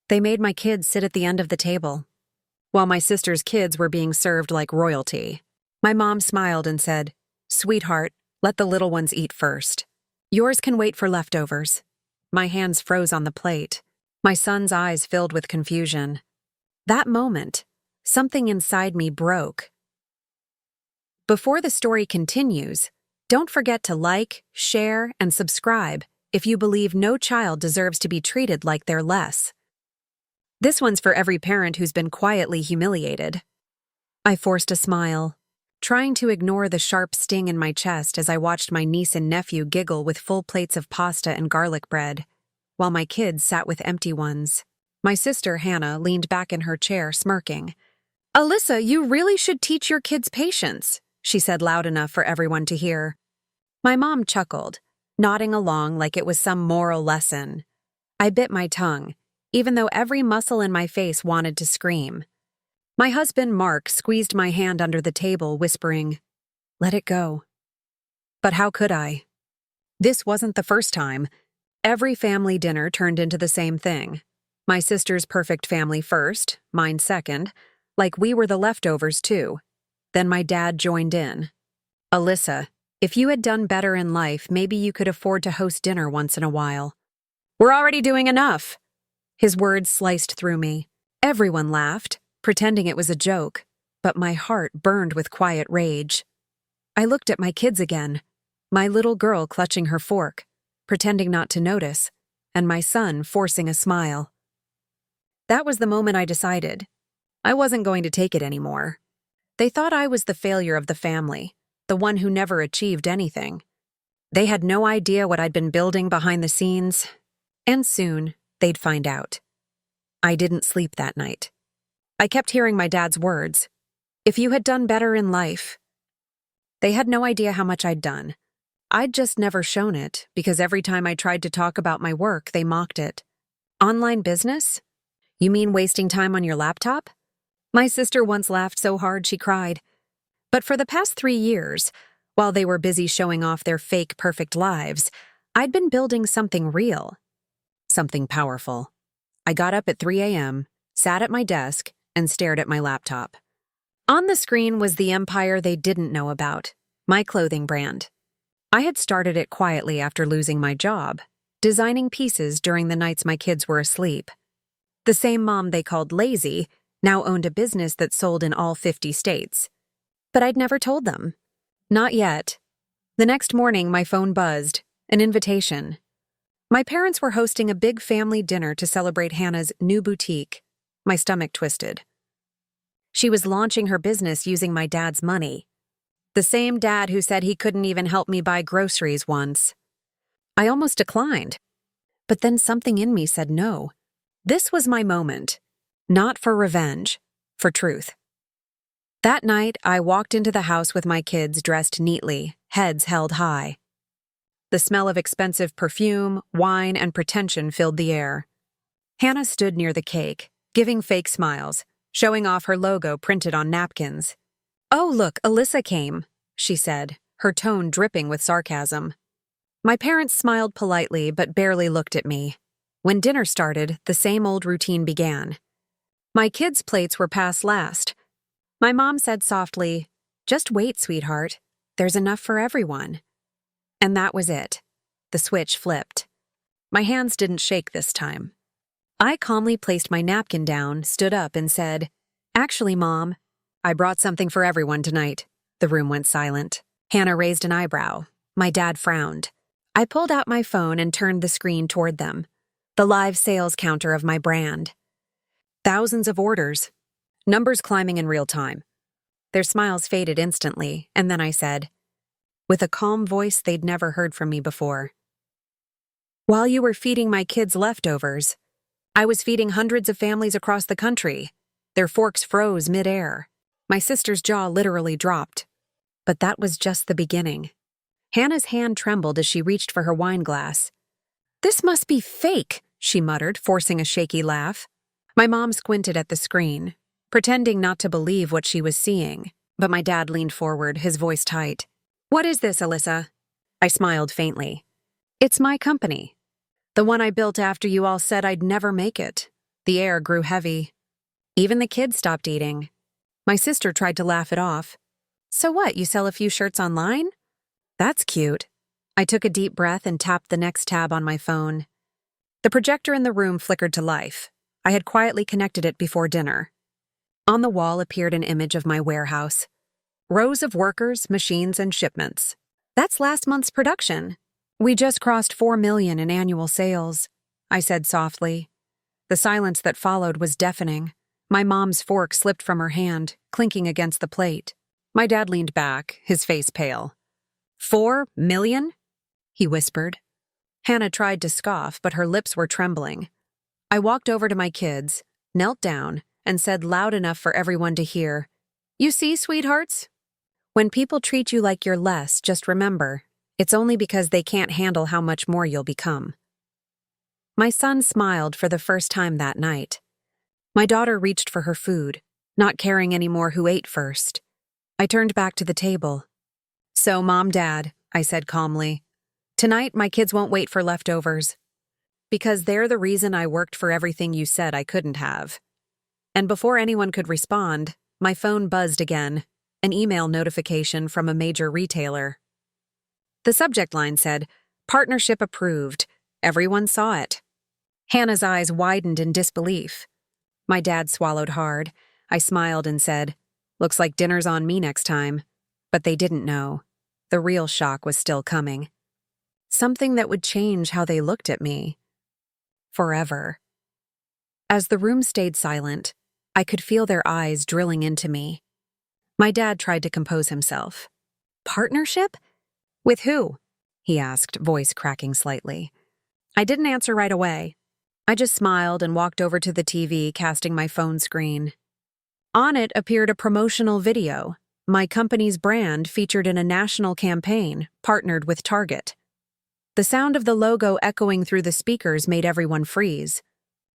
They made my kids sit at the end of the table, while my sister's kids were being served like royalty. My mom smiled and said, "Sweetheart, let the little ones eat first. Yours can wait for leftovers." My hands froze on the plate. My son's eyes filled with confusion. That moment, something inside me broke. Before the story continues, don't forget to like, share, and subscribe if you believe no child deserves to be treated like they're less. This one's for every parent who's been quietly humiliated. I forced a smile, trying to ignore the sharp sting in my chest as I watched my niece and nephew giggle with full plates of pasta and garlic bread, while my kids sat with empty ones. My sister, Hannah, leaned back in her chair, smirking. "Alyssa, you really should teach your kids patience," she said loud enough for everyone to hear. My mom chuckled, nodding along like it was some moral lesson. I bit my tongue, even though every muscle in my face wanted to scream. My husband, Mark, squeezed my hand under the table, whispering, "Let it go." But how could I? This wasn't the first time. Every family dinner turned into the same thing. My sister's perfect family first, mine second, like we were the leftovers too. Then my dad joined in. "Alyssa, if you had done better in life, maybe you could afford to host dinner once in a while." "We're already doing enough." His words sliced through me. Everyone laughed, pretending it was a joke, but my heart burned with quiet rage. I looked at my kids again, my little girl clutching her fork, pretending not to notice, and my son forcing a smile. That was the moment I decided. I wasn't going to take it anymore. They thought I was the failure of the family, the one who never achieved anything. They had no idea what I'd been building behind the scenes, and soon they'd find out. I didn't sleep that night. I kept hearing my dad's words, "If you had done better in life." They had no idea how much I'd done. I'd just never shown it, because every time I tried to talk about my work, they mocked it. "Online business? You mean wasting time on your laptop?" My sister once laughed so hard she cried. But for the past 3 years, while they were busy showing off their fake perfect lives, I'd been building something real, something powerful. I got up at 3 a.m., sat at my desk, and stared at my laptop. On the screen was the empire they didn't know about, my clothing brand. I had started it quietly after losing my job, designing pieces during the nights my kids were asleep. The same mom they called lazy now owned a business that sold in all 50 states. But I'd never told them. Not yet. The next morning, my phone buzzed, an invitation. My parents were hosting a big family dinner to celebrate Hannah's new boutique. My stomach twisted. She was launching her business using my dad's money. The same dad who said he couldn't even help me buy groceries once. I almost declined. But then something in me said no. This was my moment. Not for revenge, for truth. That night, I walked into the house with my kids dressed neatly, heads held high. The smell of expensive perfume, wine, and pretension filled the air. Hannah stood near the cake, giving fake smiles, showing off her logo printed on napkins. "Oh, look, Alyssa came," she said, her tone dripping with sarcasm. My parents smiled politely but barely looked at me. When dinner started, the same old routine began. My kids' plates were passed last. My mom said softly, "Just wait, sweetheart. There's enough for everyone." And that was it. The switch flipped. My hands didn't shake this time. I calmly placed my napkin down, stood up, and said, "Actually, Mom, I brought something for everyone tonight." The room went silent. Hannah raised an eyebrow. My dad frowned. I pulled out my phone and turned the screen toward them. The live sales counter of my brand. Thousands of orders. Numbers climbing in real time. Their smiles faded instantly, and then I said, with a calm voice they'd never heard from me before, "While you were feeding my kids leftovers, I was feeding hundreds of families across the country." Their forks froze mid-air. My sister's jaw literally dropped. But that was just the beginning. Hannah's hand trembled as she reached for her wine glass. "This must be fake," she muttered, forcing a shaky laugh. My mom squinted at the screen, pretending not to believe what she was seeing, but my dad leaned forward, his voice tight. "What is this, Alyssa?" I smiled faintly. "It's my company. The one I built after you all said I'd never make it. The air grew heavy. Even the kids stopped eating. My sister tried to laugh it off. So what, you sell a few shirts online? That's cute. I took a deep breath and tapped the next tab on my phone. The projector in the room flickered to life. I had quietly connected it before dinner. On the wall appeared an image of my warehouse. Rows of workers, machines, and shipments. That's last month's production. We just crossed 4 million in annual sales, I said softly. The silence that followed was deafening. My mom's fork slipped from her hand, clinking against the plate. My dad leaned back, his face pale. 4 million? He whispered. Hannah tried to scoff, but her lips were trembling. I walked over to my kids, knelt down, and said loud enough for everyone to hear, "You see, sweethearts? When people treat you like you're less, just remember, it's only because they can't handle how much more you'll become." My son smiled for the first time that night. My daughter reached for her food, not caring anymore who ate first. I turned back to the table. "So, Mom, Dad," I said calmly, "tonight my kids won't wait for leftovers. Because they're the reason I worked for everything you said I couldn't have." And before anyone could respond, my phone buzzed again, an email notification from a major retailer. The subject line said, "Partnership approved." Everyone saw it. Hannah's eyes widened in disbelief. My dad swallowed hard. I smiled and said, "Looks like dinner's on me next time." But they didn't know. The real shock was still coming. Something that would change how they looked at me. Forever. As the room stayed silent, I could feel their eyes drilling into me. My dad tried to compose himself. "Partnership? With who?" he asked, voice cracking slightly. I didn't answer right away. I just smiled and walked over to the TV, casting my phone screen. On it appeared a promotional video, my company's brand featured in a national campaign, partnered with Target. The sound of the logo echoing through the speakers made everyone freeze.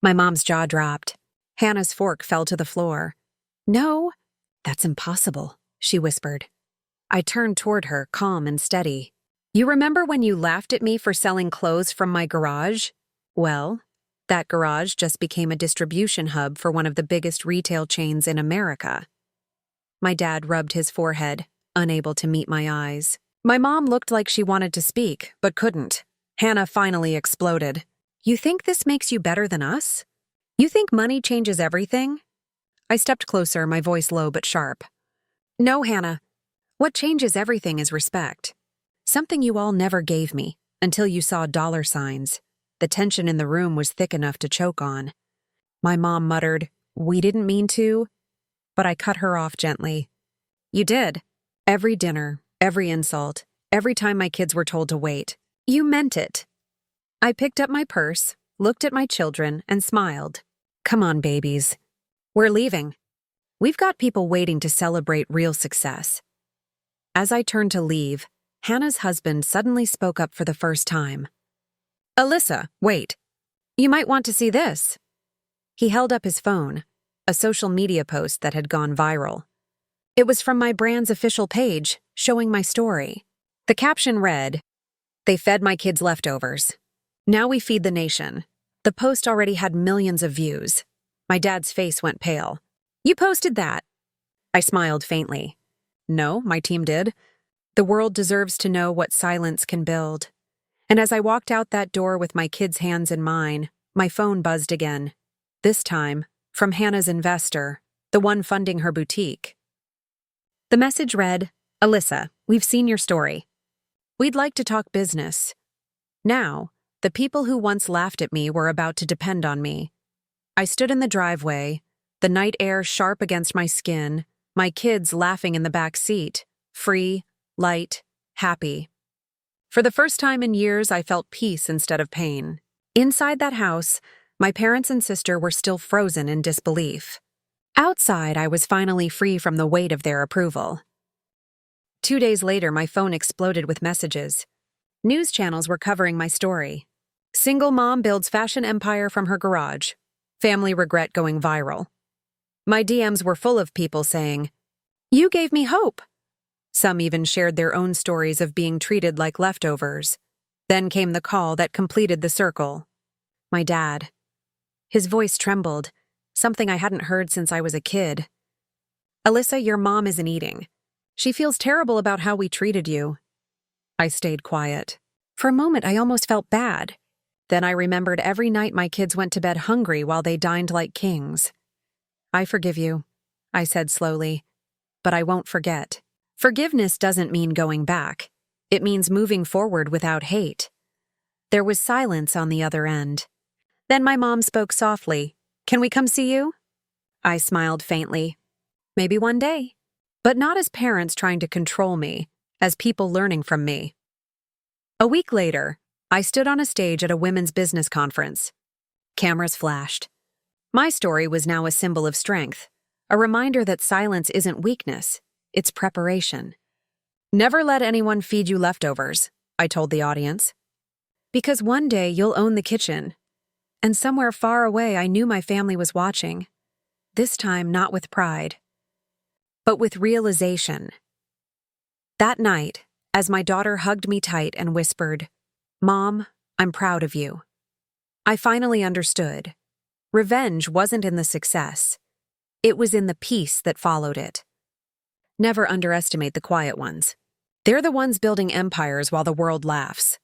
My mom's jaw dropped. Hannah's fork fell to the floor. "No, that's impossible," she whispered. I turned toward her, calm and steady. "You remember when you laughed at me for selling clothes from my garage? Well, that garage just became a distribution hub for one of the biggest retail chains in America." My dad rubbed his forehead, unable to meet my eyes. My mom looked like she wanted to speak, but couldn't. Hannah finally exploded. "You think this makes you better than us? You think money changes everything?" I stepped closer, my voice low but sharp. "No, Hannah. What changes everything is respect. Something you all never gave me, until you saw dollar signs." The tension in the room was thick enough to choke on. My mom muttered, "We didn't mean to," but I cut her off gently. "You did. Every dinner, every insult, every time my kids were told to wait. You meant it." I picked up my purse, looked at my children, and smiled. "Come on, babies. We're leaving. We've got people waiting to celebrate real success." As I turned to leave, Hannah's husband suddenly spoke up for the first time. "Alyssa, wait. You might want to see this." He held up his phone, a social media post that had gone viral. It was from my brand's official page, showing my story. The caption read, "They fed my kids leftovers. Now we feed the nation." The post already had millions of views. My dad's face went pale. "You posted that?" I smiled faintly. "No, my team did. The world deserves to know what silence can build." And as I walked out that door with my kids' hands in mine, my phone buzzed again. This time, from Hannah's investor, the one funding her boutique. The message read, "Alyssa, we've seen your story. We'd like to talk business." Now, the people who once laughed at me were about to depend on me. I stood in the driveway, the night air sharp against my skin, my kids laughing in the back seat, free, light, happy. For the first time in years, I felt peace instead of pain. Inside that house, my parents and sister were still frozen in disbelief. Outside, I was finally free from the weight of their approval. 2 days later, my phone exploded with messages. News channels were covering my story. "Single mom builds fashion empire from her garage. Family regret going viral." My DMs were full of people saying, "You gave me hope." Some even shared their own stories of being treated like leftovers. Then came the call that completed the circle. My dad. His voice trembled, something I hadn't heard since I was a kid. Alyssa, your mom isn't eating. She feels terrible about how we treated you. I stayed quiet. For a moment, I almost felt bad. Then I remembered every night my kids went to bed hungry while they dined like kings. I forgive you, I said slowly, but I won't forget. Forgiveness doesn't mean going back. It means moving forward without hate. There was silence on the other end. Then my mom spoke softly. Can we come see you? I smiled faintly. Maybe one day. But not as parents trying to control me, as people learning from me. A week later, I stood on a stage at a women's business conference. Cameras flashed. My story was now a symbol of strength, a reminder that silence isn't weakness, it's preparation. Never let anyone feed you leftovers, I told the audience. Because one day you'll own the kitchen. And somewhere far away I knew my family was watching. This time not with pride, but with realization. That night, as my daughter hugged me tight and whispered, "Mom, I'm proud of you," I finally understood. Revenge wasn't in the success. It was in the peace that followed it. Never underestimate the quiet ones. They're the ones building empires while the world laughs.